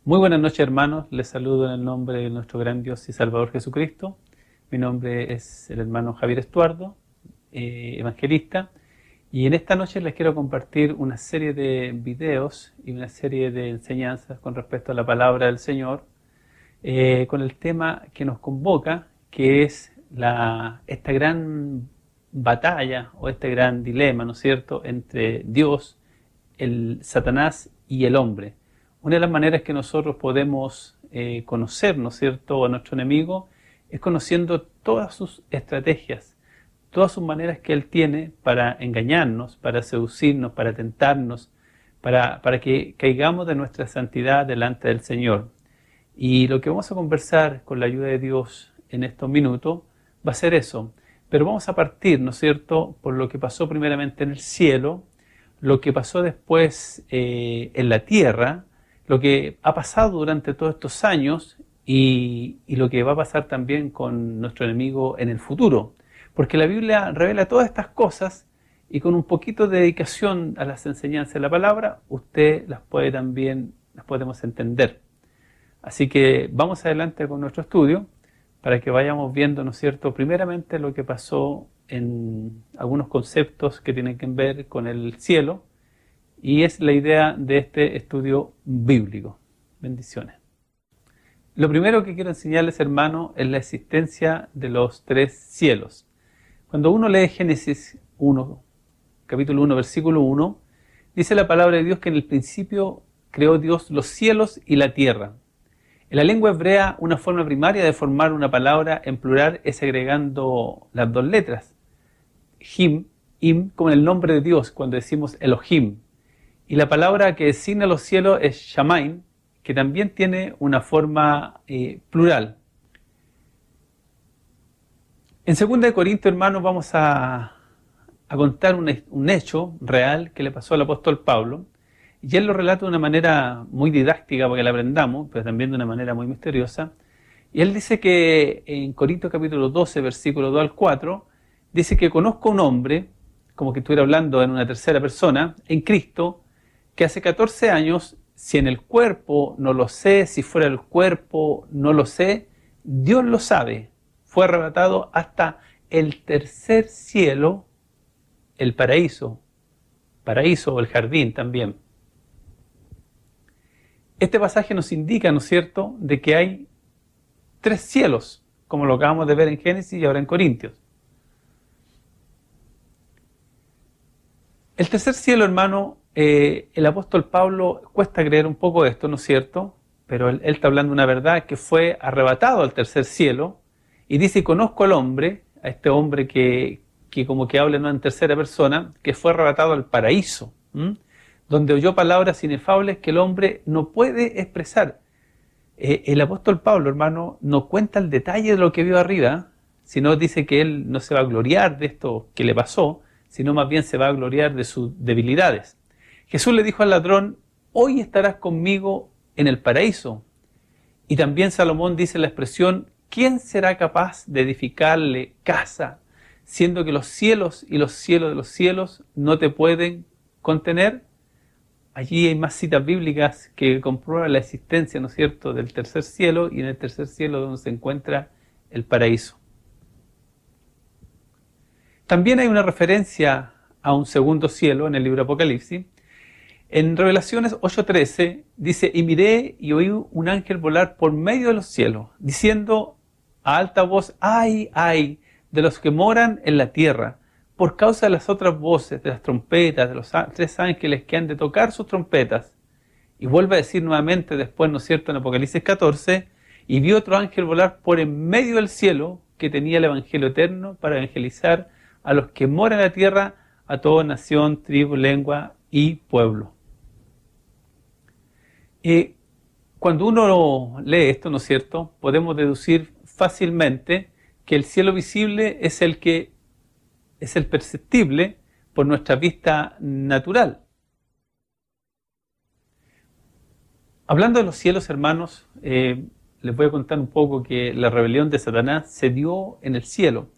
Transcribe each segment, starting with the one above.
Muy buenas noches, hermanos. Les saludo en el nombre de nuestro gran Dios y Salvador Jesucristo. Mi nombre es el hermano Javier Estuardo, evangelista. Y en esta noche les quiero compartir una serie de videos y una serie de enseñanzas con respecto a la palabra del Señor, con el tema que nos convoca, que es esta gran batalla o este gran dilema, ¿no es cierto?, entre Dios, el Satanás y el hombre. Una de las maneras que nosotros podemos conocer, ¿no es cierto?, a nuestro enemigo es conociendo todas sus estrategias, todas sus maneras que él tiene para engañarnos, para seducirnos, para tentarnos, para que caigamos de nuestra santidad delante del Señor. Y lo que vamos a conversar con la ayuda de Dios en estos minutos va a ser eso. Pero vamos a partir, ¿no es cierto?, por lo que pasó primeramente en el cielo, lo que pasó después en la tierra, lo que ha pasado durante todos estos años y lo que va a pasar también con nuestro enemigo en el futuro. Porque la Biblia revela todas estas cosas y con un poquito de dedicación a las enseñanzas de la palabra, usted las podemos entender. Así que vamos adelante con nuestro estudio para que vayamos viendo, ¿no es cierto?, primeramente lo que pasó en algunos conceptos que tienen que ver con el cielo, y es la idea de este estudio bíblico. Bendiciones. Lo primero que quiero enseñarles, hermano, es la existencia de los tres cielos. Cuando uno lee Génesis 1, capítulo 1, versículo 1, dice la palabra de Dios que en el principio creó Dios los cielos y la tierra. En la lengua hebrea, una forma primaria de formar una palabra en plural es agregando las dos letras, Him, Im, como en el nombre de Dios, cuando decimos Elohim. Y la palabra que designa los cielos es Shamaim, que también tiene una forma plural. En 2 Corintios, hermanos, vamos a contar un hecho real que le pasó al apóstol Pablo. Y él lo relata de una manera muy didáctica para que la aprendamos, pero también de una manera muy misteriosa. Y él dice que en Corintios capítulo 12, versículo 2 al 4, dice que conozco a un hombre, como que estuviera hablando en una tercera persona, en Cristo, que hace 14 años, si en el cuerpo no lo sé, si fuera el cuerpo no lo sé, Dios lo sabe, fue arrebatado hasta el tercer cielo, el paraíso o el jardín también. Este pasaje nos indica, ¿no es cierto?, de que hay tres cielos, como lo acabamos de ver en Génesis y ahora en Corintios. El tercer cielo, hermano, el apóstol Pablo cuesta creer un poco esto, ¿no es cierto? Pero él está hablando de una verdad, que fue arrebatado al tercer cielo, y dice, conozco al hombre, a este hombre que como que habla en tercera persona, que fue arrebatado al paraíso, donde oyó palabras inefables que el hombre no puede expresar. El apóstol Pablo, hermano, no cuenta el detalle de lo que vio arriba, sino dice que él no se va a gloriar de esto que le pasó, sino más bien se va a gloriar de sus debilidades. Jesús le dijo al ladrón, hoy estarás conmigo en el paraíso. Y también Salomón dice la expresión, ¿quién será capaz de edificarle casa, siendo que los cielos y los cielos de los cielos no te pueden contener? Allí hay más citas bíblicas que comprueban la existencia, ¿no es cierto?, del tercer cielo, y en el tercer cielo donde se encuentra el paraíso. También hay una referencia a un segundo cielo en el libro de Apocalipsis. En Revelaciones 8:13 dice, y miré y oí un ángel volar por medio de los cielos, diciendo a alta voz, ¡ay, ay, de los que moran en la tierra! Por causa de las otras voces, de las trompetas, de los tres ángeles que han de tocar sus trompetas. Y vuelve a decir nuevamente después, ¿no es cierto?, en Apocalipsis 14, y vi otro ángel volar por en medio del cielo, que tenía el evangelio eterno para evangelizar a los que moran en la tierra, a toda nación, tribu, lengua y pueblo. Cuando uno lee esto, ¿no es cierto?, podemos deducir fácilmente que el cielo visible es el perceptible por nuestra vista natural. Hablando de los cielos, hermanos, les voy a contar un poco que la rebelión de Satanás se dio en el cielo.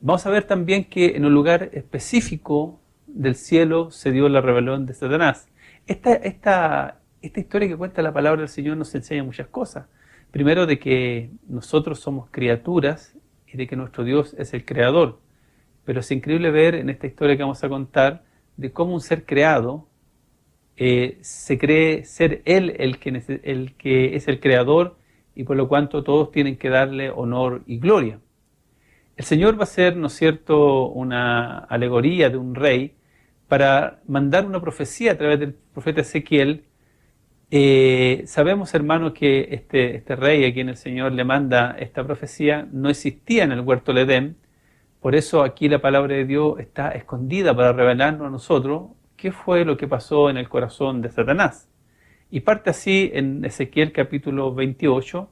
Vamos a ver también que en un lugar específico del cielo se dio la rebelión de Satanás. Esta esta historia que cuenta la palabra del Señor nos enseña muchas cosas. Primero, de que nosotros somos criaturas y de que nuestro Dios es el creador. Pero es increíble ver en esta historia que vamos a contar de cómo un ser creado se cree ser Él el que es el creador, y por lo cuanto todos tienen que darle honor y gloria. El Señor va a ser, ¿no es cierto?, una alegoría de un rey para mandar una profecía a través del profeta Ezequiel. Sabemos, hermanos, que este rey a quien el Señor le manda esta profecía no existía en el huerto del Edén. Por eso aquí la palabra de Dios está escondida para revelarnos a nosotros qué fue lo que pasó en el corazón de Satanás. Y parte así en Ezequiel capítulo 28,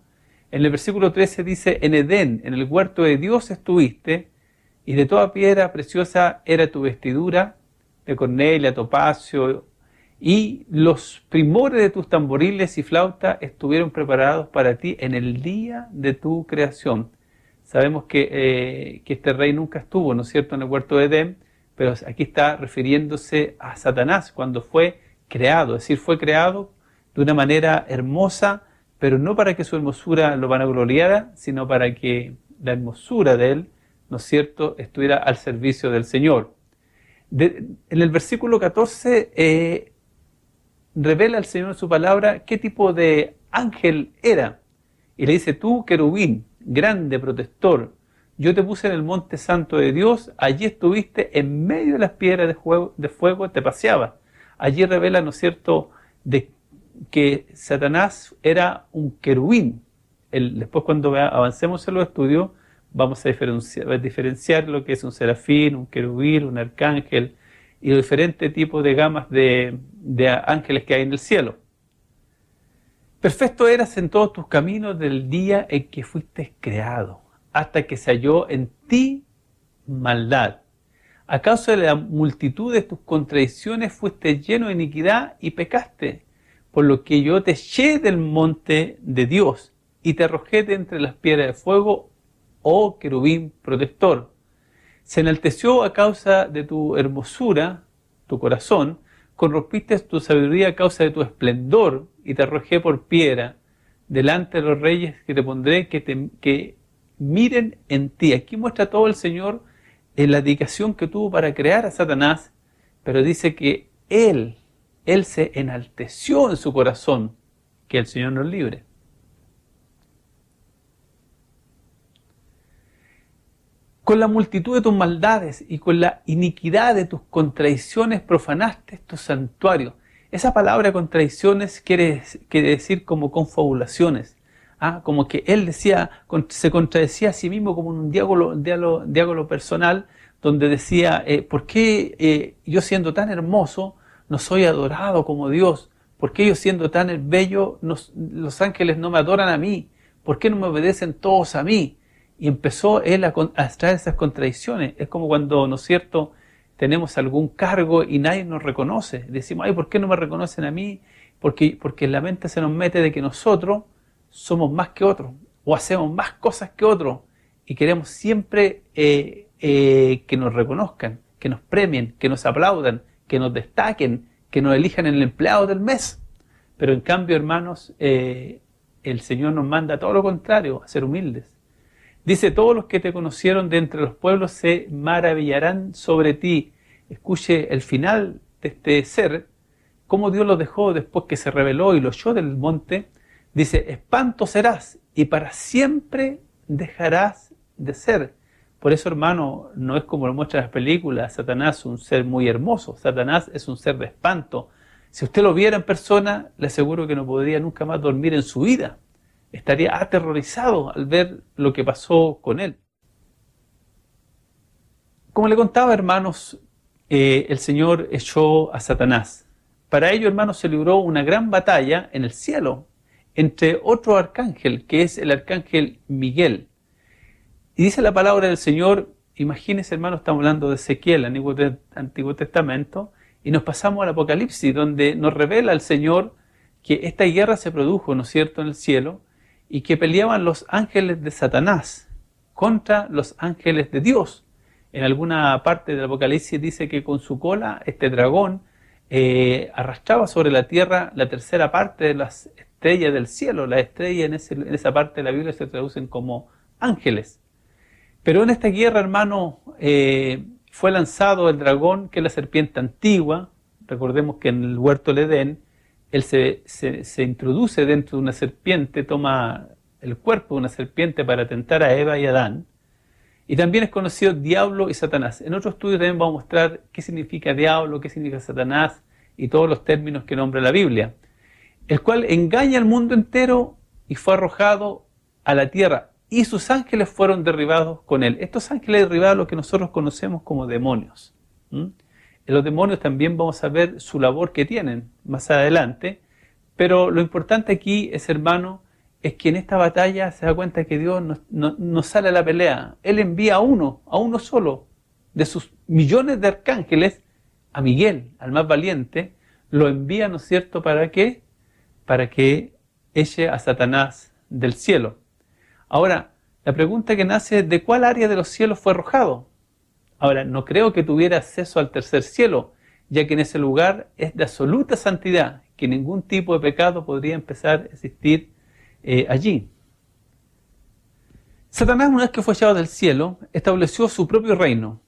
en el versículo 13 dice: en Edén, en el huerto de Dios estuviste, y de toda piedra preciosa era tu vestidura, de cornelia, topacio, y los primores de tus tamboriles y flauta estuvieron preparados para ti en el día de tu creación. Sabemos que este rey nunca estuvo, ¿no es cierto?, en el huerto de Edén, pero aquí está refiriéndose a Satanás cuando fue creado, es decir, fue creado de una manera hermosa, pero no para que su hermosura lo vanagloriara, sino para que la hermosura de él, ¿no es cierto?, estuviera al servicio del Señor. En el versículo 14 revela el Señor en su palabra qué tipo de ángel era. Y le dice: tú, querubín, grande protector, yo te puse en el monte santo de Dios, allí estuviste en medio de las piedras de fuego, te paseabas. Allí revela, ¿no es cierto?, de que Satanás era un querubín. Después, cuando avancemos en los estudios, vamos a diferenciar lo que es un serafín, un querubín, un arcángel y los diferentes tipos de gamas de ángeles que hay en el cielo. Perfecto eras en todos tus caminos del día en que fuiste creado, hasta que se halló en ti maldad. A causa de la multitud de tus contradicciones fuiste lleno de iniquidad y pecaste, por lo que yo te eché del monte de Dios y te arrojé de entre las piedras de fuego, oh querubín protector. Se enalteció a causa de tu hermosura, tu corazón, corrompiste tu sabiduría a causa de tu esplendor, y te arrojé por piedra delante de los reyes que te pondré que miren en ti. Aquí muestra todo el Señor en la dedicación que tuvo para crear a Satanás, pero dice que Él se enalteció en su corazón, que el Señor nos libre. Con la multitud de tus maldades y con la iniquidad de tus contradicciones profanaste tu santuario. Esa palabra contradicciones quiere decir como confabulaciones. Como que él se contradecía a sí mismo como en un diálogo personal, donde decía: ¿por qué yo, siendo tan hermoso, no soy adorado como Dios? ¿Por qué yo, siendo tan bello, los ángeles no me adoran a mí? ¿Por qué no me obedecen todos a mí? Y empezó él a extraer esas contradicciones. Es como cuando, ¿no es cierto?, tenemos algún cargo y nadie nos reconoce. Decimos: ay, ¿por qué no me reconocen a mí? Porque en la mente se nos mete de que nosotros somos más que otros, o hacemos más cosas que otros, y queremos siempre que nos reconozcan, que nos premien, que nos aplaudan, que nos destaquen, que nos elijan en el empleado del mes. Pero en cambio, hermanos, el Señor nos manda todo lo contrario, a ser humildes. Dice: todos los que te conocieron de entre los pueblos se maravillarán sobre ti. Escuche el final de este ser, cómo Dios lo dejó después que se rebeló y lo echó del monte. Dice: espanto serás y para siempre dejarás de ser. Por eso, hermano, no es como lo muestran las películas, Satanás es un ser muy hermoso. Satanás es un ser de espanto. Si usted lo viera en persona, le aseguro que no podría nunca más dormir en su vida. Estaría aterrorizado al ver lo que pasó con él. Como le contaba, hermanos, el Señor echó a Satanás. Para ello, hermanos, se libró una gran batalla en el cielo entre otro arcángel, que es el arcángel Miguel. Y dice la palabra del Señor, imagínense, hermanos, estamos hablando de Ezequiel, Antiguo Testamento, y nos pasamos al Apocalipsis, donde nos revela el Señor que esta guerra se produjo, ¿no es cierto?, en el cielo, y que peleaban los ángeles de Satanás contra los ángeles de Dios. En alguna parte del Apocalipsis dice que con su cola este dragón arrastraba sobre la tierra la tercera parte de las estrellas del cielo. Las estrellas en esa parte de la Biblia se traducen como ángeles. Pero en esta guerra, hermano, fue lanzado el dragón, que es la serpiente antigua. Recordemos que en el huerto del Edén, él se introduce dentro de una serpiente, toma el cuerpo de una serpiente para tentar a Eva y Adán. Y también es conocido diablo y Satanás. En otro estudio también vamos a mostrar qué significa diablo, qué significa Satanás y todos los términos que nombra la Biblia. El cual engaña al mundo entero y fue arrojado a la tierra. Y sus ángeles fueron derribados con él. Estos ángeles derribados, lo que nosotros conocemos como demonios. En los demonios también vamos a ver su labor que tienen más adelante. Pero lo importante aquí es, hermano, es que en esta batalla se da cuenta que Dios no sale a la pelea. Él envía a uno solo, de sus millones de arcángeles, a Miguel, al más valiente, lo envía, ¿no es cierto?, ¿para qué? Para que eche a Satanás del cielo. Ahora, la pregunta que nace es, ¿de cuál área de los cielos fue arrojado? Ahora, no creo que tuviera acceso al tercer cielo, ya que en ese lugar es de absoluta santidad, que ningún tipo de pecado podría empezar a existir allí. Satanás, una vez que fue echado del cielo, estableció su propio reino.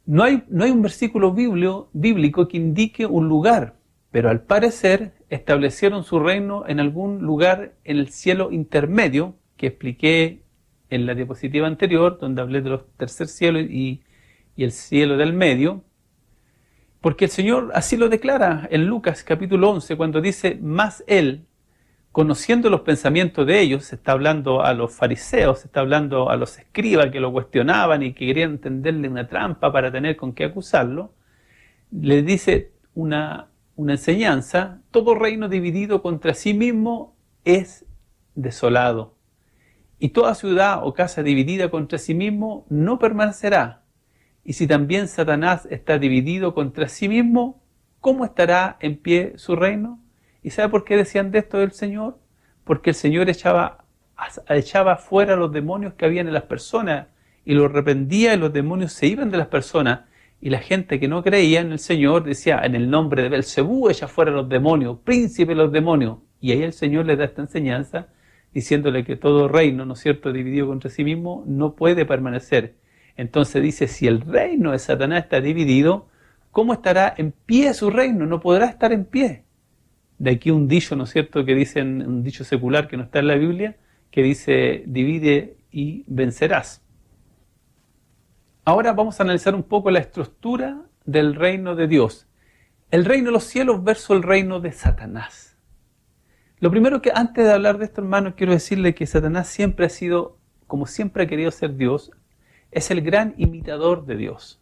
No hay un versículo bíblico que indique un lugar, pero al parecer establecieron su reino en algún lugar en el cielo intermedio, que expliqué en la diapositiva anterior, donde hablé de los tercer cielo y el cielo del medio, porque el Señor así lo declara en Lucas capítulo 11, cuando dice, más Él, conociendo los pensamientos de ellos, se está hablando a los fariseos, se está hablando a los escribas que lo cuestionaban y que querían tenderle una trampa para tener con qué acusarlo, le dice una enseñanza: todo reino dividido contra sí mismo es desolado, y toda ciudad o casa dividida contra sí mismo no permanecerá. Y si también Satanás está dividido contra sí mismo, ¿cómo estará en pie su reino? ¿Y sabe por qué decían de esto del Señor? Porque el Señor echaba fuera a los demonios que habían en las personas y los reprendía, y los demonios se iban de las personas. Y la gente que no creía en el Señor decía, en el nombre de Belcebú echa fuera a los demonios, príncipe de los demonios. Y ahí el Señor le da esta enseñanza, diciéndole que todo reino, ¿no es cierto?, dividido contra sí mismo, no puede permanecer. Entonces dice, si el reino de Satanás está dividido, ¿cómo estará en pie su reino? No podrá estar en pie. De aquí un dicho, ¿no es cierto?, que dicen, un dicho secular que no está en la Biblia, que dice, divide y vencerás. Ahora vamos a analizar un poco la estructura del reino de Dios. El reino de los cielos versus el reino de Satanás. Lo primero que, antes de hablar de esto, hermano, quiero decirle que Satanás siempre ha sido, como siempre ha querido ser Dios, es el gran imitador de Dios.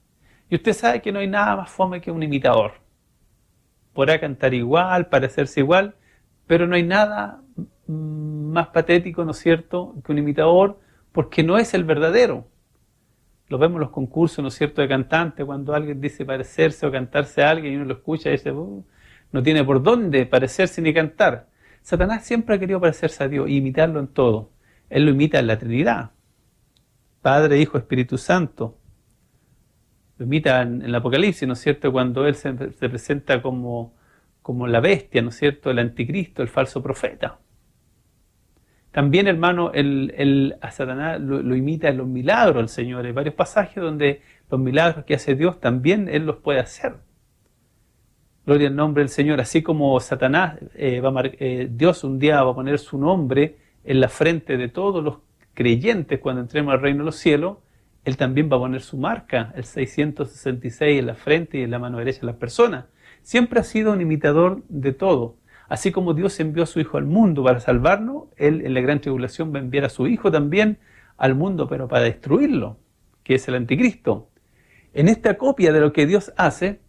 Y usted sabe que no hay nada más fome que un imitador. Podrá cantar igual, parecerse igual, pero no hay nada más patético, ¿no es cierto?, que un imitador, porque no es el verdadero. Lo vemos en los concursos, ¿no es cierto?, de cantantes, cuando alguien dice parecerse o cantarse a alguien y uno lo escucha y dice, no tiene por dónde parecerse ni cantar. Satanás siempre ha querido parecerse a Dios e imitarlo en todo. Él lo imita en la Trinidad, Padre, Hijo, Espíritu Santo. Lo imita en el Apocalipsis, ¿no es cierto?, cuando Él se presenta como la bestia, ¿no es cierto?, el anticristo, el falso profeta. También, hermano, a Satanás lo imita en los milagros el Señor. Hay varios pasajes donde los milagros que hace Dios también Él los puede hacer. Gloria al nombre del Señor. Así como Satanás, Dios un día va a poner su nombre en la frente de todos los creyentes cuando entremos al reino de los cielos, Él también va a poner su marca, el 666, en la frente y en la mano derecha de las personas. Siempre ha sido un imitador de todo. Así como Dios envió a su Hijo al mundo para salvarnos, Él en la gran tribulación va a enviar a su Hijo también al mundo, pero para destruirlo, que es el anticristo. En esta copia de lo que Dios hace,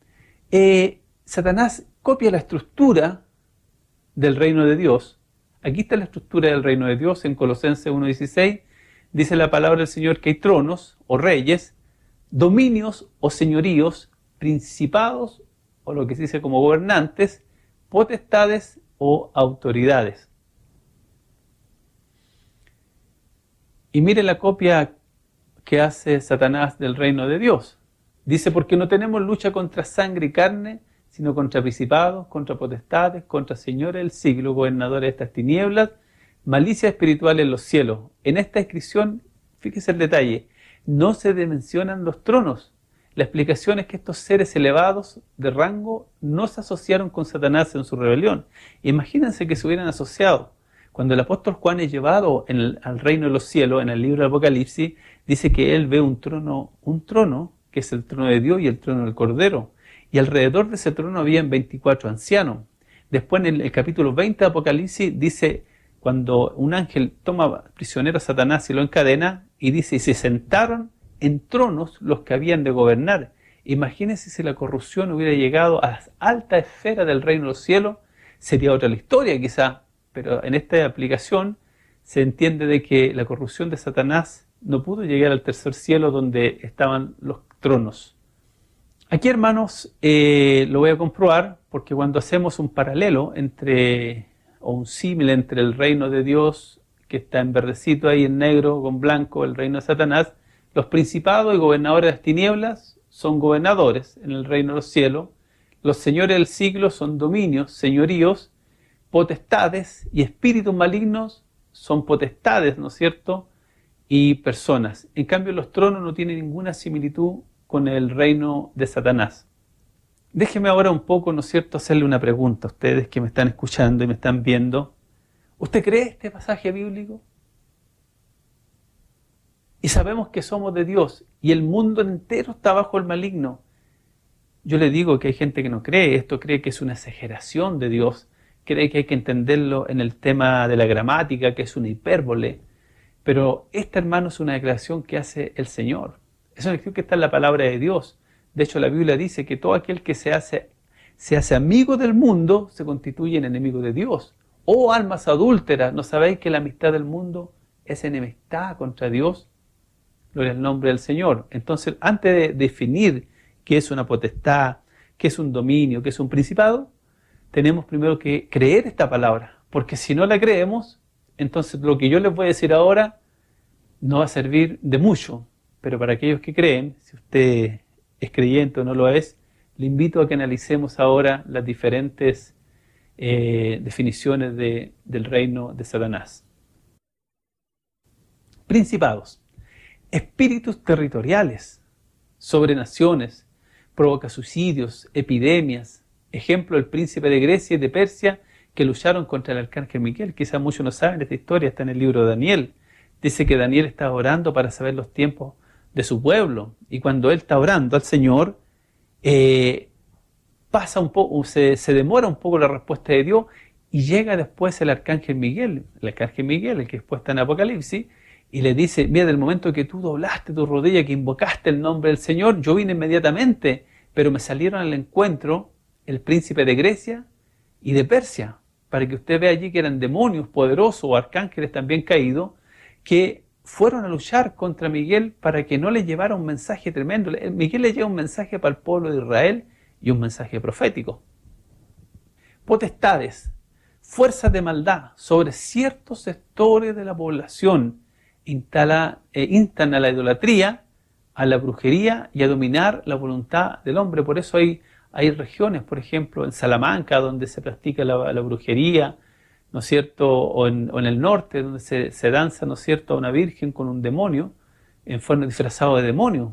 Satanás copia la estructura del reino de Dios. Aquí está la estructura del reino de Dios en Colosenses 1:16. Dice la palabra del Señor que hay tronos o reyes, dominios o señoríos, principados o lo que se dice como gobernantes, potestades o autoridades. Y mire la copia que hace Satanás del reino de Dios. Dice, porque no tenemos lucha contra sangre y carne, sino contra principados, contra potestades, contra señores del siglo, gobernadores de estas tinieblas, malicia espiritual en los cielos. En esta descripción, fíjese el detalle, no se mencionan los tronos. La explicación es que estos seres elevados de rango no se asociaron con Satanás en su rebelión. Imagínense que se hubieran asociado. Cuando el apóstol Juan es llevado al reino de los cielos, en el libro del Apocalipsis, dice que él ve un trono que es el trono de Dios y el trono del Cordero. Y alrededor de ese trono habían 24 ancianos. Después en el capítulo 20 de Apocalipsis dice, cuando un ángel toma prisionero a Satanás y lo encadena, y dice, y se sentaron en tronos los que habían de gobernar. Imagínense si la corrupción hubiera llegado a las altas esferas del reino de los cielos, sería otra la historia quizá, pero en esta aplicación se entiende de que la corrupción de Satanás no pudo llegar al tercer cielo donde estaban los tronos. Aquí, hermanos, lo voy a comprobar, porque cuando hacemos un paralelo o un símil entre el reino de Dios, que está en verdecito ahí en negro con blanco, el reino de Satanás, los principados y gobernadores de las tinieblas son gobernadores en el reino de los cielos, los señores del siglo son dominios, señoríos, potestades y espíritus malignos son potestades, ¿no es cierto?, y personas. En cambio, los tronos no tienen ninguna similitud con el reino de Satanás. Déjenme ahora un poco, ¿no es cierto?, hacerle una pregunta a ustedes que me están escuchando y me están viendo. ¿Usted cree este pasaje bíblico? Y sabemos que somos de Dios y el mundo entero está bajo el maligno. Yo le digo que hay gente que no cree esto, cree que es una exageración de Dios, cree que hay que entenderlo en el tema de la gramática, que es una hipérbole. Pero esta, hermano, es una declaración que hace el Señor. Es una declaración que está en la palabra de Dios. De hecho, la Biblia dice que todo aquel que se hace amigo del mundo se constituye en enemigo de Dios. Oh, almas adúlteras, ¿no sabéis que la amistad del mundo es enemistad contra Dios? Gloria al nombre del Señor. Entonces, antes de definir qué es una potestad, qué es un dominio, qué es un principado, tenemos primero que creer esta palabra. Porque si no la creemos, entonces lo que yo les voy a decir ahora no va a servir de mucho. Pero para aquellos que creen, si usted es creyente o no lo es, le invito a que analicemos ahora las diferentes definiciones del reino de Satanás. Principados. Espíritus territoriales, sobre naciones, provoca suicidios, epidemias. Ejemplo, el príncipe de Grecia y de Persia que lucharon contra el arcángel Miguel. Quizás muchos no saben de esta historia, está en el libro de Daniel. Dice que Daniel estaba orando para saber los tiempos de su pueblo. Y cuando él está orando al Señor, pasa un poco, se demora un poco la respuesta de Dios y llega después el arcángel Miguel, el que después está en Apocalipsis, y le dice, mira, del momento que tú doblaste tu rodilla, que invocaste el nombre del Señor, yo vine inmediatamente, pero me salieron al encuentro el príncipe de Grecia y de Persia, para que usted vea allí que eran demonios poderosos o arcángeles también caídos, que fueron a luchar contra Miguel para que no le llevara un mensaje tremendo. Miguel le lleva un mensaje para el pueblo de Israel y un mensaje profético. Potestades, fuerzas de maldad sobre ciertos sectores de la población, instan a la idolatría, a la brujería y a dominar la voluntad del hombre. Por eso hay regiones, por ejemplo, en Salamanca, donde se practica la brujería, ¿no es cierto?, o en el norte, donde se danza, ¿no es cierto?, a una virgen con un demonio, en forma disfrazado de demonio.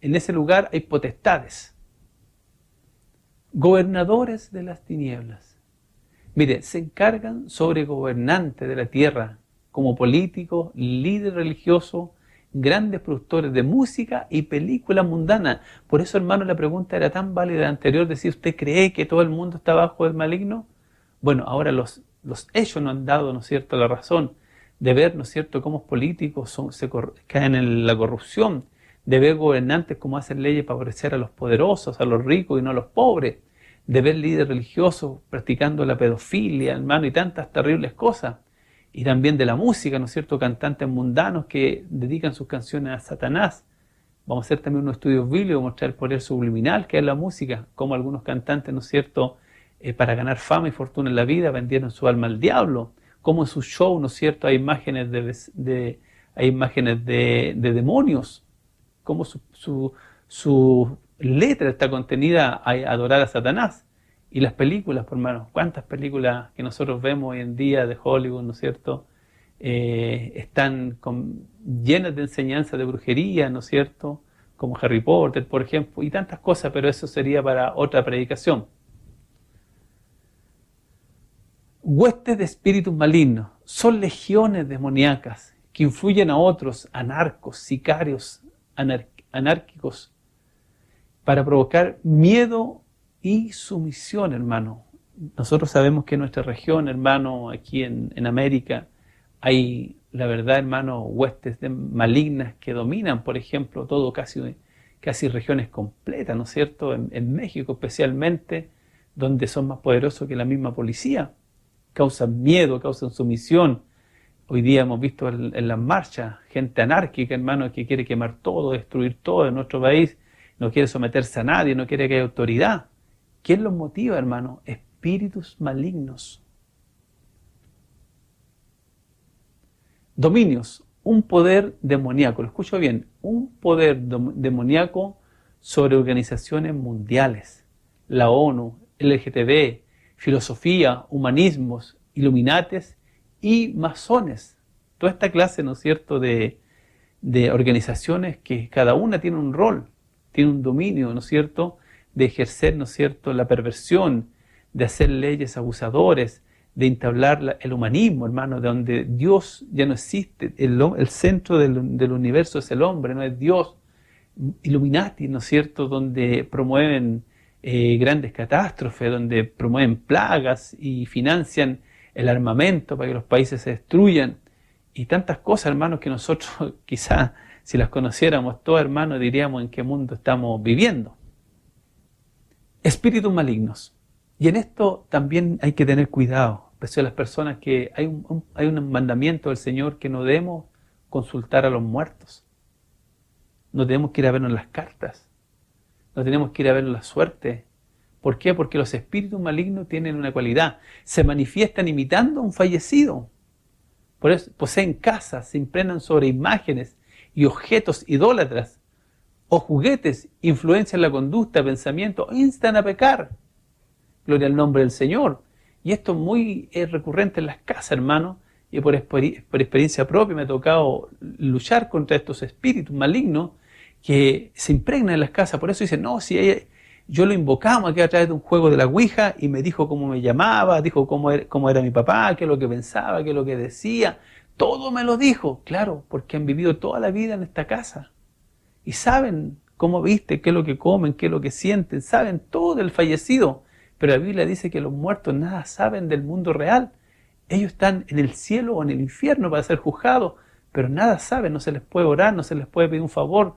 En ese lugar hay potestades. Gobernadores de las tinieblas. Mire, se encargan sobre gobernantes de la tierra, como políticos, líderes religiosos, grandes productores de música y películas mundanas. Por eso, hermano, la pregunta era tan válida anterior, de si usted cree que todo el mundo está bajo el maligno. Bueno, ahora los hechos nos han dado, ¿no es cierto?, la razón de ver, ¿no es cierto?, cómo los políticos caen en la corrupción, de ver gobernantes cómo hacen leyes para favorecer a los poderosos, a los ricos y no a los pobres, de ver líderes religiosos practicando la pedofilia, hermano, y tantas terribles cosas. Y también de la música, ¿no es cierto?, cantantes mundanos que dedican sus canciones a Satanás. Vamos a hacer también unos estudios bíblicos, mostrar el poder subliminal que es la música, como algunos cantantes, ¿no es cierto?, para ganar fama y fortuna en la vida, vendieron su alma al diablo. Como en su show, ¿no es cierto?, hay imágenes de demonios. Como su letra está contenida a adorar a Satanás. Y las películas, por hermanos, cuántas películas que nosotros vemos hoy en día de Hollywood, ¿no es cierto? Están llenas de enseñanzas de brujería, ¿no es cierto? Como Harry Potter, por ejemplo, y tantas cosas, pero eso sería para otra predicación. Huestes de espíritus malignos son legiones demoníacas que influyen a otros anarcos, sicarios, anárquicos, para provocar miedo y sumisión, hermano. Nosotros sabemos que en nuestra región, hermano, aquí en América, hay, la verdad, hermano, huestes malignas que dominan, por ejemplo, todo casi regiones completas, ¿no es cierto? En México especialmente, donde son más poderosos que la misma policía. Causan miedo, causan sumisión. Hoy día hemos visto en las marchas gente anárquica, hermano, que quiere quemar todo, destruir todo en nuestro país, no quiere someterse a nadie, no quiere que haya autoridad. ¿Quién los motiva, hermano? Espíritus malignos. Dominios, un poder demoníaco, lo escucho bien, un poder demoníaco sobre organizaciones mundiales, la ONU, el LGTB, filosofía, humanismos, iluminates y masones. Toda esta clase, ¿no es cierto?, de organizaciones que cada una tiene un rol, tiene un dominio, ¿no es cierto?, de ejercer, ¿no es cierto?, la perversión, de hacer leyes abusadores, de entablar el humanismo, hermano, de donde Dios ya no existe, el centro del universo es el hombre, no es Dios. Illuminati, ¿no es cierto?, donde promueven grandes catástrofes, donde promueven plagas y financian el armamento para que los países se destruyan, y tantas cosas, hermanos, que nosotros quizás si las conociéramos todas, hermanos, diríamos en qué mundo estamos viviendo. Espíritus malignos. Y en esto también hay que tener cuidado, especialmente las personas que hay un mandamiento del Señor que no debemos consultar a los muertos. No tenemos que ir a vernos las cartas. No tenemos que ir a ver la suerte. ¿Por qué? Porque los espíritus malignos tienen una cualidad. Se manifiestan imitando a un fallecido. Por eso poseen casas, se impregnan sobre imágenes y objetos idólatras o juguetes, influencian la conducta, pensamiento, instan a pecar. Gloria al nombre del Señor. Y esto es muy recurrente en las casas, hermano, y por experiencia propia me ha tocado luchar contra estos espíritus malignos que se impregnan en las casas. Por eso dicen, no, si yo lo invocamos aquí a través de un juego de la Ouija y me dijo cómo me llamaba, dijo cómo era mi papá, qué es lo que pensaba, qué es lo que decía. Todo me lo dijo, claro, porque han vivido toda la vida en esta casa. Y saben cómo viste, qué es lo que comen, qué es lo que sienten, saben todo del fallecido. Pero la Biblia dice que los muertos nada saben del mundo real. Ellos están en el cielo o en el infierno para ser juzgados, pero nada saben, no se les puede orar, no se les puede pedir un favor.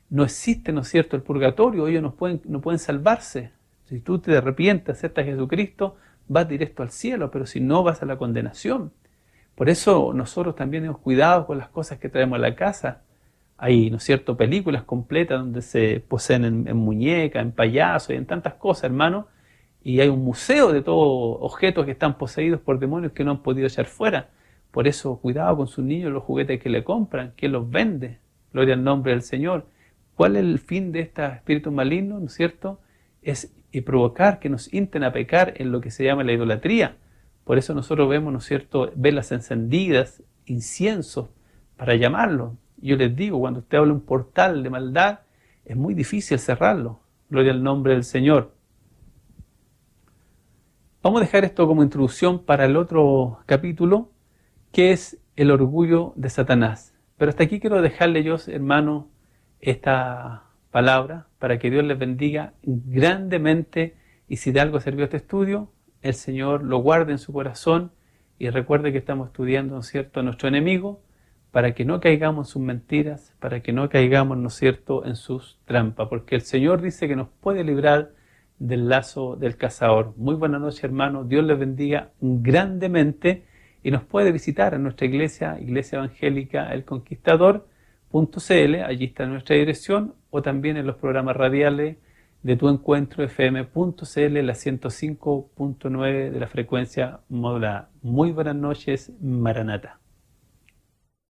No existe, ¿no es cierto?, el purgatorio, ellos no pueden salvarse. Si tú te arrepientes, aceptas a Jesucristo, vas directo al cielo, pero si no, vas a la condenación. Por eso nosotros también hemos cuidado con las cosas que traemos a la casa. Hay, ¿no es cierto?, películas completas donde se poseen en muñecas, en payasos y en tantas cosas, hermano. Y hay un museo de todos objetos que están poseídos por demonios que no han podido echar fuera. Por eso, cuidado con sus niños, los juguetes que le compran, que los vende. Gloria al nombre del Señor. ¿Cuál es el fin de estos espíritus malignos? ¿No es cierto? Es provocar que nos insten a pecar en lo que se llama la idolatría. Por eso nosotros vemos, ¿no es cierto?, velas encendidas, inciensos, para llamarlo. Yo les digo, cuando usted habla un portal de maldad, es muy difícil cerrarlo. Gloria al nombre del Señor. Vamos a dejar esto como introducción para el otro capítulo, que es el orgullo de Satanás. Pero hasta aquí quiero dejarle yo, hermano, esta palabra para que Dios les bendiga grandemente, y si de algo sirvió este estudio, el Señor lo guarde en su corazón y recuerde que estamos estudiando, ¿no es cierto?, a nuestro enemigo, para que no caigamos en sus mentiras, para que no caigamos, ¿no es cierto?, en sus trampas, porque el Señor dice que nos puede librar del lazo del cazador. Muy buena noche, hermano, Dios les bendiga grandemente, y nos puede visitar en nuestra iglesia, Iglesia Evangélica El Conquistador.cl, allí está nuestra dirección, o también en los programas radiales de Tu Encuentro FM.cl, la 105.9 de la frecuencia modulada. Muy buenas noches, Maranata.